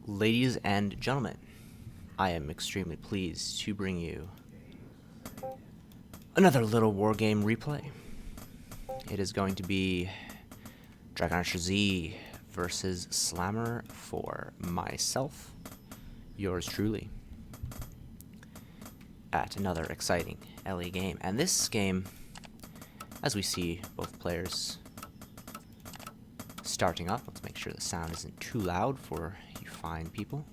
Ladies and gentlemen, I am extremely pleased to bring you another Littlewargame replay. It is going to be DragonArcherZ versus Slammer for myself, yours truly, at another exciting LE game. And this game, as we see both players starting up, let's make sure the sound isn't too loud for you fine people.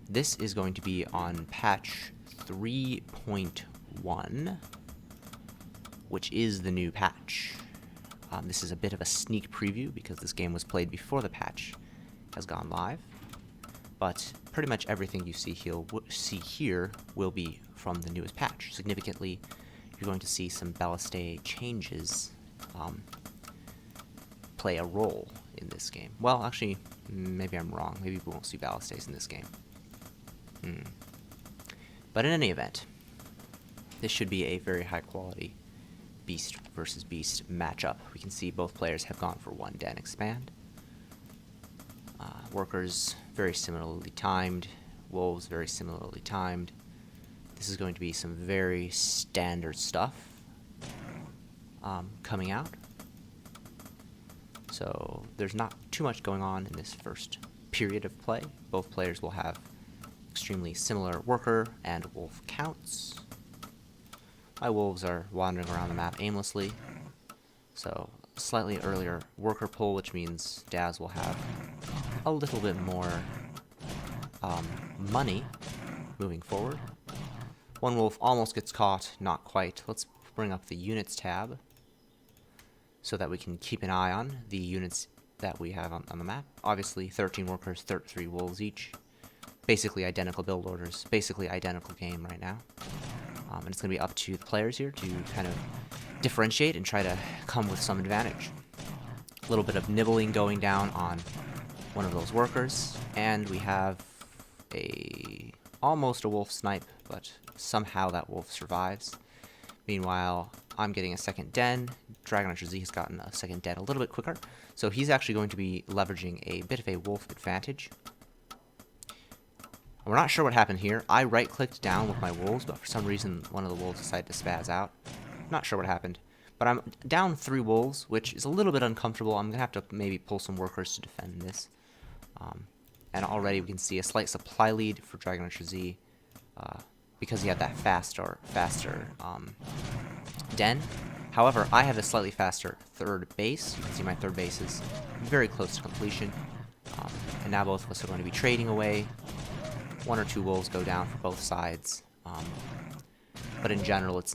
This is going to be on patch 3.1, which is the new patch. This is a bit of a sneak preview because this game was played before the patch has gone live, but pretty much everything you see here will be from the newest patch. Significantly, you're going to see some ballistay changes play a role in this game. Well, actually, maybe I'm wrong. Maybe we won't see ballistays in this game. But in any event, this should be a very high quality beast versus beast matchup. We can see both players have gone for one den expand. Workers very similarly timed. Wolves very similarly timed. This is going to be some very standard stuff coming out. So there's not too much going on in this first period of play. Both players will have extremely similar worker and wolf counts. My wolves are wandering around the map aimlessly, so slightly earlier worker pull, which means Daz will have a little bit more money moving forward. One wolf almost gets caught, not quite. Let's bring up the units tab so that we can keep an eye on the units that we have on the map. Obviously, 13 workers, 33 wolves each. Basically identical build orders, basically identical game right now. And it's going to be up to the players here to kind of differentiate and try to come with some advantage. A little bit of nibbling going down on one of those workers, and we have almost a wolf snipe, but somehow that wolf survives. Meanwhile, I'm getting a second den. DragonArcherZ has gotten a second den a little bit quicker, so he's actually going to be leveraging a bit of a wolf advantage. We're not sure what happened here. I right-clicked down with my wolves, but for some reason one of the wolves decided to spaz out. Not sure what happened. But I'm down 3 wolves, which is a little bit uncomfortable. I'm going to have to maybe pull some workers to defend this. And already we can see a slight supply lead for DragonArcherZ because he had that faster den. However, I have a slightly faster third base. You can see my third base is very close to completion. And now both of us are going to be trading away. 1 or 2 wolves go down for both sides. But in general, it's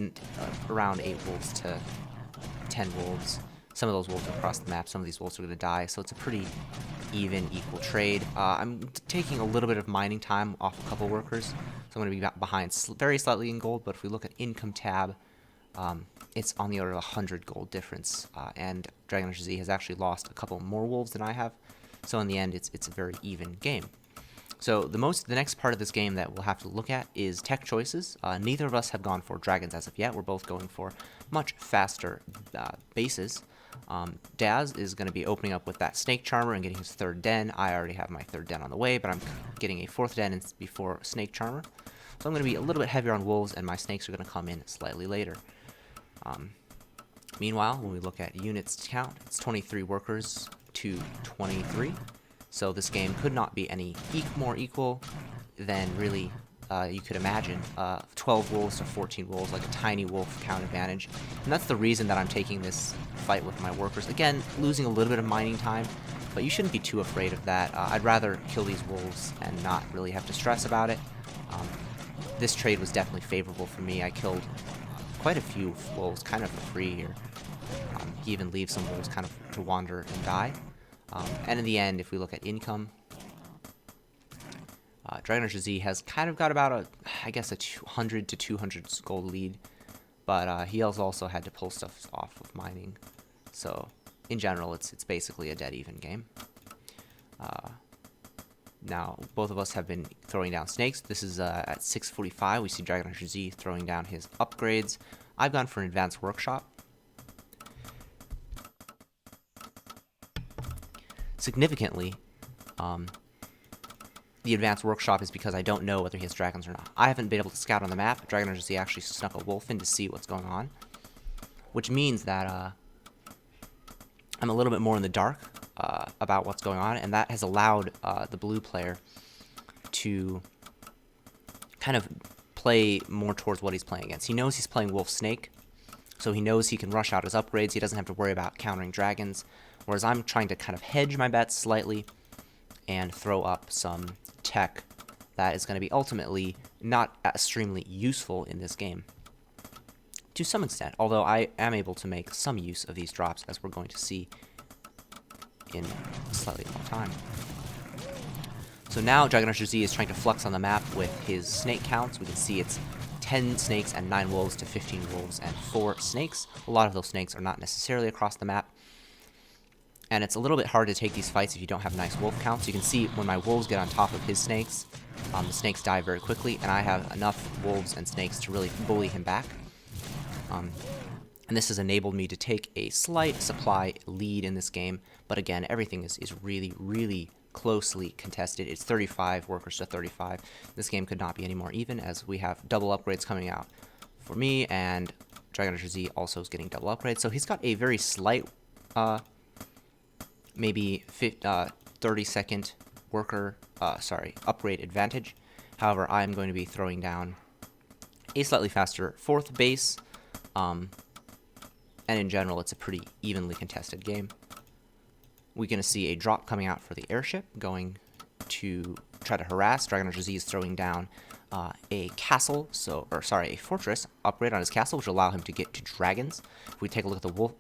around 8 wolves to 10 wolves. Some of those wolves are across the map. Some of these wolves are going to die. So it's a pretty even, equal trade. I'm taking a little bit of mining time off a couple workers. So I'm going to be behind very slightly in gold. But if we look at income tab, it's on the order of 100 gold difference. And DragonArcherZ has actually lost a couple more wolves than I have. So in the end, it's a very even game. So the next part of this game that we'll have to look at is tech choices. Neither of us have gone for dragons as of yet. We're both going for much faster bases. Daz is going to be opening up with that snake charmer and getting his 3rd den. I already have my 3rd den on the way, but I'm getting a 4th den before snake charmer. So I'm going to be a little bit heavier on wolves, and my snakes are going to come in slightly later. Meanwhile, when we look at units count, it's 23 workers to 23. So this game could not be any more equal than really you could imagine. 12 wolves to 14 wolves, like a tiny wolf count advantage. And that's the reason that I'm taking this fight with my workers. Again, losing a little bit of mining time, but you shouldn't be too afraid of that. I'd rather kill these wolves and not really have to stress about it. This trade was definitely favorable for me. I killed quite a few wolves kind of for free here. He even leaves some wolves kind of to wander and die. And in the end, if we look at income, DragonArcherZ has kind of got about I guess a 100 to 200 gold lead, but he has also had to pull stuff off of mining. So in general, it's basically a dead even game. Now both of us have been throwing down snakes. This is at 6:45. We see DragonArcherZ throwing down his upgrades. I've gone for an advanced workshop. Significantly, the advanced workshop is because I don't know whether he has dragons or not. I haven't been able to scout on the map. DragonArcherZ actually snuck a wolf in to see what's going on, which means that I'm a little bit more in the dark about what's going on, and that has allowed the blue player to kind of play more towards what he's playing against. He knows he's playing Wolf Snake, so he knows he can rush out his upgrades. He doesn't have to worry about countering dragons, whereas I'm trying to kind of hedge my bets slightly and throw up some tech that is going to be ultimately not extremely useful in this game. To some extent, although I am able to make some use of these drops, as we're going to see in slightly more time. So now DragonArcherZ is trying to flux on the map with his snake counts. We can see it's 10 snakes and 9 wolves to 15 wolves and 4 snakes. A lot of those snakes are not necessarily across the map. And it's a little bit hard to take these fights if you don't have nice wolf counts. You can see when my wolves get on top of his snakes, the snakes die very quickly, and I have enough wolves and snakes to really bully him back. And this has enabled me to take a slight supply lead in this game, but again, everything is really, really closely contested. It's 35 workers to 35. This game could not be any more even, as we have double upgrades coming out for me, and DragonArcherZ also is getting double upgrades. So he's got a very slight, maybe 30-second upgrade advantage. However, I'm going to be throwing down a slightly faster 4th base, and in general, it's a pretty evenly contested game. We're going to see a drop coming out for the airship, going to try to harass. DragonArcherZ is throwing down a castle, a fortress upgrade on his castle, which will allow him to get to dragons. If we take a look at the wolf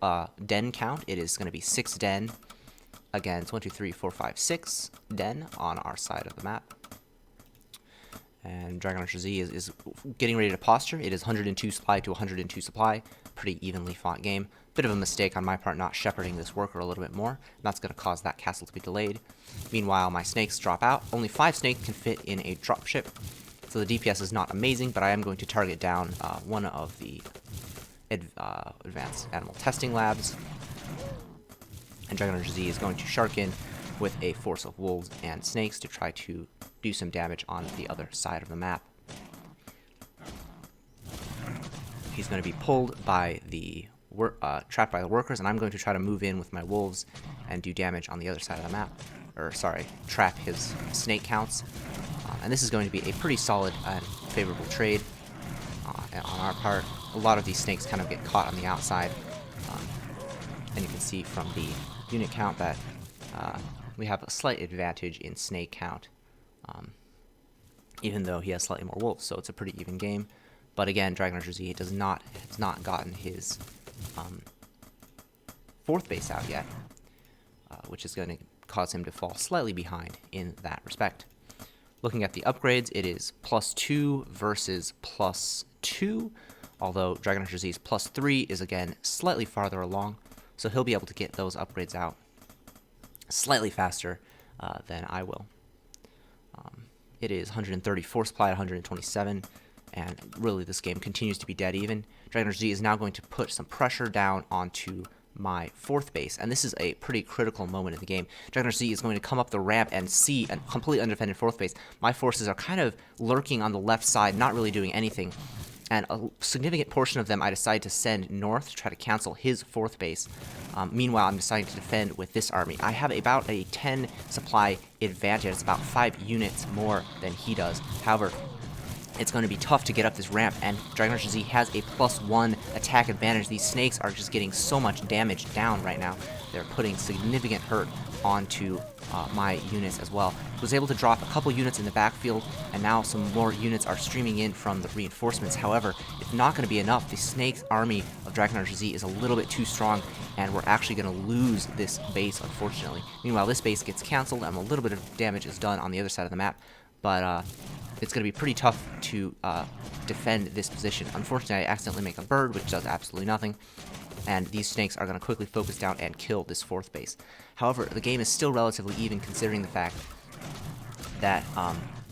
den count, it is going to be 6 den against 1, 2, 3, 4, 5, 6 den on our side of the map. And DragonArcherZ is getting ready to posture. It is 102 supply to 102 supply. Pretty evenly fought game. Bit of a mistake on my part not shepherding this worker a little bit more. That's going to cause that castle to be delayed. Meanwhile, my snakes drop out. Only 5 snakes can fit in a dropship. So the DPS is not amazing, but I am going to target down one of the advanced animal testing labs. And DragonArcherZ is going to shark in with a force of wolves and snakes to try to do some damage on the other side of the map. He's going to be pulled by the trapped by the workers, and I'm going to try to move in with my wolves and do damage on the other side of the map. Trap his snake counts. And this is going to be a pretty solid and favorable trade on our part. A lot of these snakes kind of get caught on the outside, and you can see from the unit count that we have a slight advantage in snake count, even though he has slightly more wolves, so it's a pretty even game. But again, DragonArcherZ has not gotten his 4th base out yet, which is going to cause him to fall slightly behind in that respect. Looking at the upgrades, it is +2 versus +2, although DragonArcherZ's +3 is again slightly farther along, so he'll be able to get those upgrades out slightly faster than I will. It is 134 supply at 127, and really this game continues to be dead even. DragonArcherZ is now going to put some pressure down onto my 4th base, and this is a pretty critical moment in the game. DragonArcherZ is going to come up the ramp and see a completely undefended 4th base. My forces are kind of lurking on the left side, not really doing anything, and a significant portion of them I decide to send north to try to cancel his 4th base. Meanwhile, I'm deciding to defend with this army. I have about a 10 supply advantage. It's about 5 units more than he does. However, it's going to be tough to get up this ramp, and DragonArcherZ has a +1 attack advantage. These snakes are just getting so much damage down right now. They're putting significant hurt onto my units as well. Was able to drop a couple units in the backfield, and now some more units are streaming in from the reinforcements. However, it's not going to be enough. The snake army of DragonArcherZ is a little bit too strong, and we're actually going to lose this base, unfortunately. Meanwhile, this base gets canceled, and a little bit of damage is done on the other side of the map, but it's going to be pretty tough to defend this position. Unfortunately, I accidentally make a bird, which does absolutely nothing, and these snakes are going to quickly focus down and kill this 4th base. However, the game is still relatively even, considering the fact that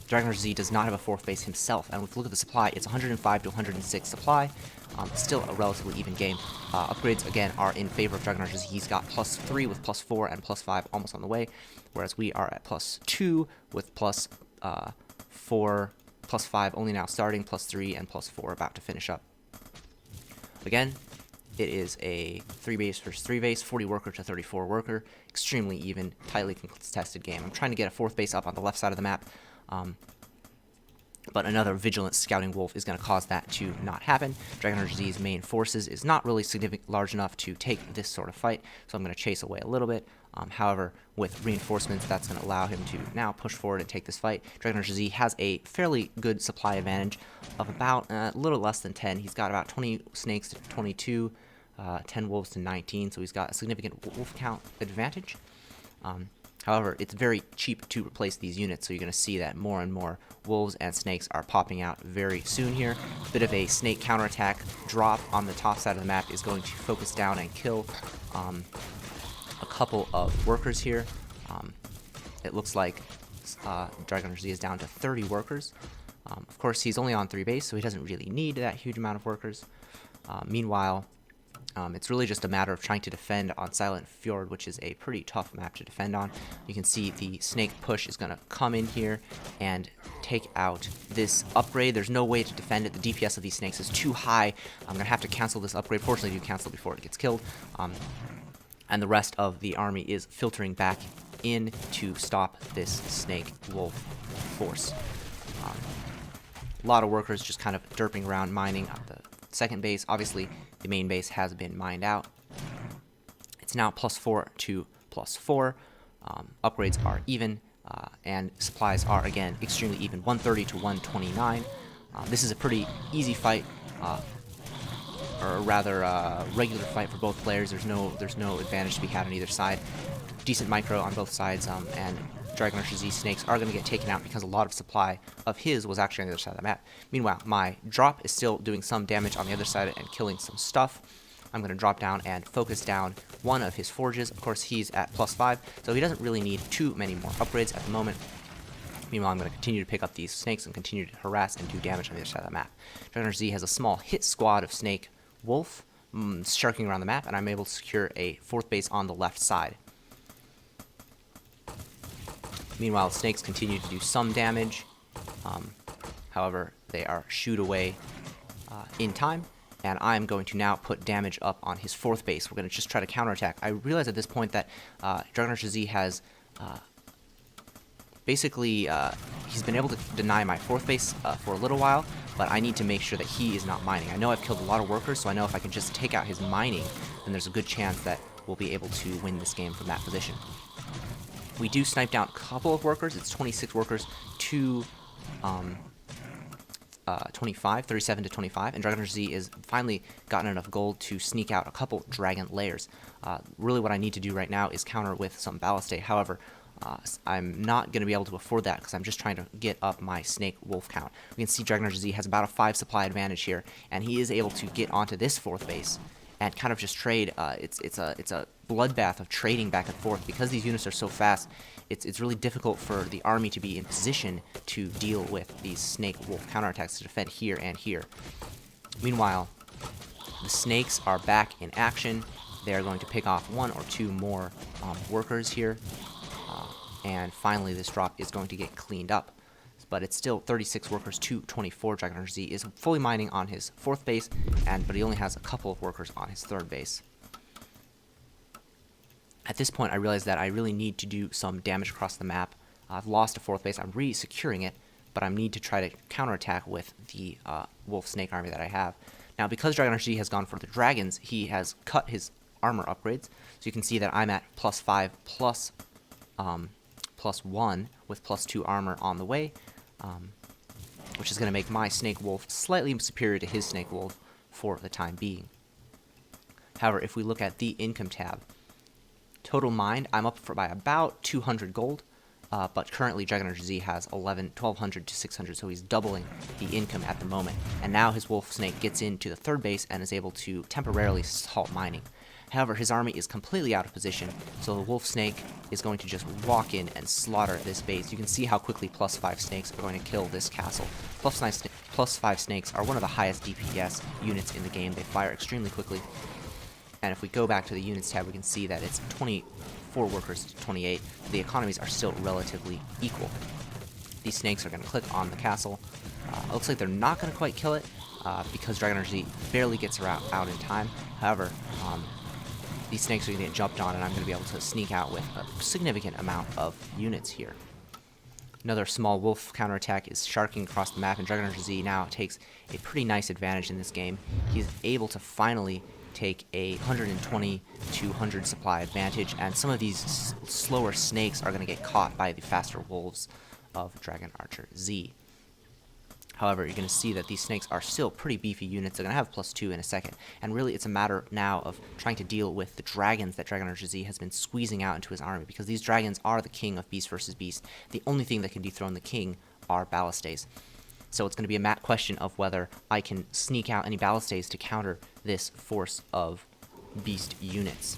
DragonArcherZ does not have a 4th base himself, and if we look at the supply, it's 105 to 106 supply. Still a relatively even game. Upgrades, again, are in favor of DragonArcherZ. He's got +3 with +4 and +5 almost on the way, whereas we are at +2 with +4, +5 only now starting, +3 and +4 about to finish up. Again, it is a 3 base versus 3 base, 40 worker to 34 worker, extremely even, tightly contested game. I'm trying to get a 4th base up on the left side of the map, but another vigilant scouting wolf is going to cause that to not happen. DragonArcherZ's main forces is not really large enough to take this sort of fight, so I'm going to chase away a little bit. However, with reinforcements, that's going to allow him to now push forward and take this fight. DragonArcherZ has a fairly good supply advantage of about a little less than 10. He's got about 20 snakes to 22, 10 wolves to 19, so he's got a significant wolf count advantage. However, it's very cheap to replace these units, so you're going to see that more and more wolves and snakes are popping out very soon here. A bit of a snake counterattack drop on the top side of the map is going to focus down and kill a couple of workers here. It looks like DragonArcherZ is down to 30 workers. Of course, he's only on 3 base, so he doesn't really need that huge amount of workers. Meanwhile, it's really just a matter of trying to defend on Silent Fjord, which is a pretty tough map to defend on. You can see the snake push is going to come in here and take out this upgrade. There's no way to defend it. The DPS of these snakes is too high. I'm going to have to cancel this upgrade. Fortunately, you cancel it before it gets killed. And the rest of the army is filtering back in to stop this snake wolf force. A lot of workers just kind of derping around mining at the 2nd base. Obviously, the main base has been mined out. It's now +4 to +4. Upgrades are even, and supplies are, again, extremely even, 130 to 129. This is a pretty easy fight, or rather regular fight for both players. There's no advantage to be had on either side. Decent micro on both sides, and DragonArcherZ snakes are going to get taken out because a lot of supply of his was actually on the other side of the map. Meanwhile, my drop is still doing some damage on the other side and killing some stuff. I'm going to drop down and focus down one of his forges. Of course, he's at +5, so he doesn't really need too many more upgrades at the moment. Meanwhile, I'm going to continue to pick up these snakes and continue to harass and do damage on the other side of the map. DragonArcherZ has a small hit squad of snake wolf sharking around the map, and I'm able to secure a 4th base on the left side. Meanwhile, snakes continue to do some damage. However, they are shooed away in time, and I'm going to now put damage up on his 4th base. We're going to just try to counterattack. I realize at this point that DragonArcherZ has basically he's been able to deny my 4th base for a little while, but I need to make sure that he is not mining. I know I've killed a lot of workers, so I know if I can just take out his mining, then there's a good chance that we'll be able to win this game from that position. We do snipe down a couple of workers. It's 26 workers to 25, 37 to 25, and DragonArcherZ has finally gotten enough gold to sneak out a couple dragon layers. Really what I need to do right now is counter with some ballistate. However, I'm not going to be able to afford that because I'm just trying to get up my snake wolf count. We can see DragonArcherZ has about a 5 supply advantage here, and he is able to get onto this 4th base and kind of just trade. It's a bloodbath of trading back and forth. Because these units are so fast, it's really difficult for the army to be in position to deal with these snake wolf counterattacks to defend here and here. Meanwhile, the snakes are back in action. They are going to pick off 1 or 2 more workers here, and finally this drop is going to get cleaned up. But it's still 36 workers to 24. DragonArcherZ is fully mining on his 4th base, but he only has a couple of workers on his 3rd base. At this point, I realize that I really need to do some damage across the map. I've lost a 4th base. I'm re-securing it, but I need to try to counterattack with the wolf snake army that I have. Now, because DragonArcherZ has gone for the dragons, he has cut his armor upgrades. So you can see that I'm at +5 +1 with +2 armor on the way, which is going to make my snake wolf slightly superior to his snake wolf for the time being. However, if we look at the income tab, total mined, I'm up by about 200 gold, but currently DragonArcherZ has 1,200 to 600, so he's doubling the income at the moment. And now his wolf snake gets into the 3rd base and is able to temporarily halt mining. However, his army is completely out of position, so the wolf snake is going to just walk in and slaughter this base. You can see how quickly +5 snakes are going to kill this castle. +5 snakes are one of the highest DPS units in the game. They fire extremely quickly. And if we go back to the units tab, we can see that it's 24 workers to 28. The economies are still relatively equal. These snakes are going to click on the castle. It looks like they're not going to quite kill it because DragonArcherZ barely gets her out in time. However, these snakes are going to get jumped on, and I'm going to be able to sneak out with a significant amount of units here. Another small wolf counterattack is sharking across the map, and DragonArcherZ now takes a pretty nice advantage in this game. He's able to finally take a 120 to 100 supply advantage, and some of these slower snakes are going to get caught by the faster wolves of DragonArcherZ. However, you're going to see that these snakes are still pretty beefy units. They're going to have +2 in a second. And really, it's a matter now of trying to deal with the dragons that DragonArcherZ has been squeezing out into his army, because these dragons are the king of beast versus beast. The only thing that can dethrone the king are ballistas. So it's going to be a question of whether I can sneak out any ballistas to counter this force of beast units.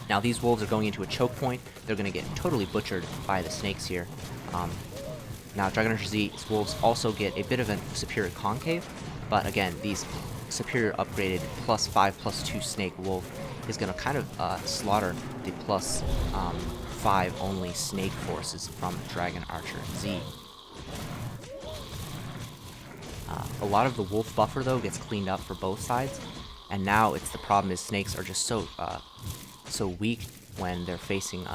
Now, these wolves are going into a choke point. They're going to get totally butchered by the snakes here. Now, DragonArcherZ's wolves also get a bit of a superior concave, but again, these superior upgraded +5/+2 snake wolf is going to kind of slaughter the +5 only snake forces from DragonArcherZ. A lot of the wolf buffer, though, gets cleaned up for both sides, and now the problem is snakes are just so weak when they're facing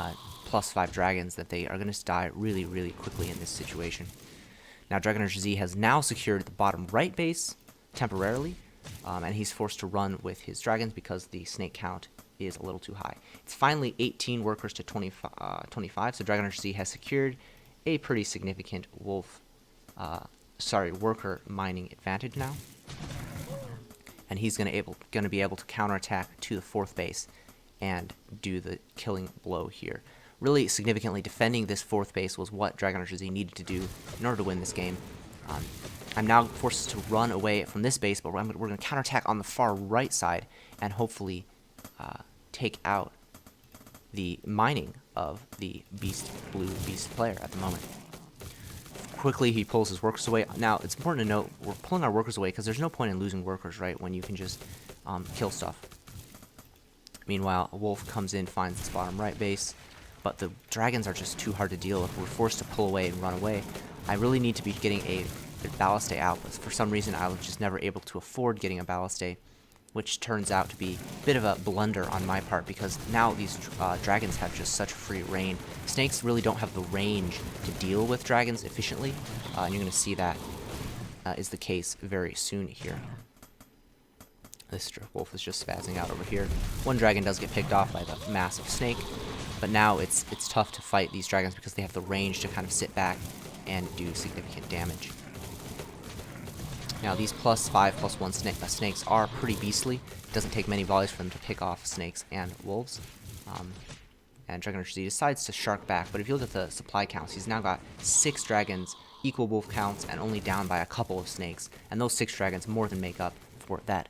+5 dragons that they are going to die really, really quickly in this situation. Now, DragonArcherZ has now secured the bottom right base temporarily, and he's forced to run with his dragons because the snake count is a little too high. It's finally 18 workers to 25, so DragonArcherZ has secured a pretty significant worker mining advantage now, and he's going to be able to counterattack to the 4th base and do the killing blow here. Really significantly defending this 4th base was what DragonArcherZ needed to do in order to win this game. I'm now forced to run away from this base, but we're going to counterattack on the far right side and hopefully take out the mining of the blue beast player at the moment. Quickly, he pulls his workers away. Now, it's important to note, we're pulling our workers away because there's no point in losing workers, right, when you can just kill stuff. Meanwhile, a wolf comes in, finds this bottom right base, but the dragons are just too hard to deal with. We're forced to pull away and run away. I really need to be getting a ballista out, but for some reason I was just never able to afford getting a ballista, which turns out to be a bit of a blunder on my part, because now these dragons have just such free reign. Snakes really don't have the range to deal with dragons efficiently, and you're going to see that is the case very soon here. This wolf is just spazzing out over here. One dragon does get picked off by the massive snake, but now it's tough to fight these dragons because they have the range to kind of sit back and do significant damage. Now, these +5/+1 snakes are pretty beastly. It doesn't take many volleys for them to pick off snakes and wolves. And DragonArcherZ decides to shark back, but if you look at the supply counts, he's now got 6 dragons, equal wolf counts, and only down by a couple of snakes. And those 6 dragons more than make up for that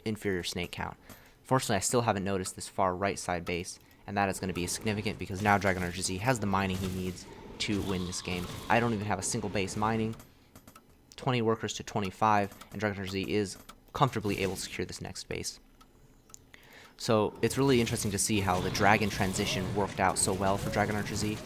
inferior snake count. Fortunately, I still haven't noticed this far right side base, and that is going to be significant because now DragonArcherZ has the mining he needs to win this game. I don't even have a single base mining. 20 workers to 25, and DragonArcherZ is comfortably able to secure this next base. So it's really interesting to see how the dragon transition worked out so well for DragonArcherZ.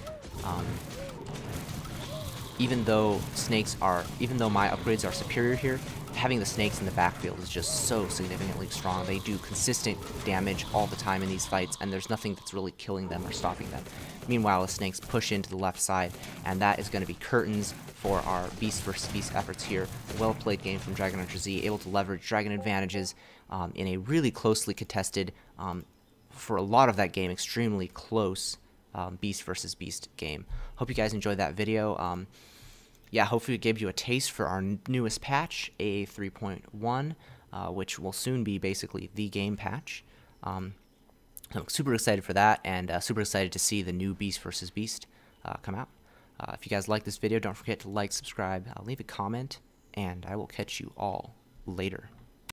Even though my upgrades are superior here, having the snakes in the backfield is just so significantly strong. They do consistent damage all the time in these fights, and there's nothing that's really killing them or stopping them. Meanwhile, the snakes push into the left side, and that is going to be curtains for our beast versus beast efforts here. A well-played game from DragonArcherZ, able to leverage dragon advantages in a really closely contested, for a lot of that game, extremely close beast versus beast game. Hope you guys enjoyed that video. Yeah, hopefully it gave you a taste for our newest patch, A3.1, which will soon be basically the game patch. I'm super excited for that, and super excited to see the new Beast vs. Beast come out. If you guys like this video, don't forget to like, subscribe, leave a comment, and I will catch you all later.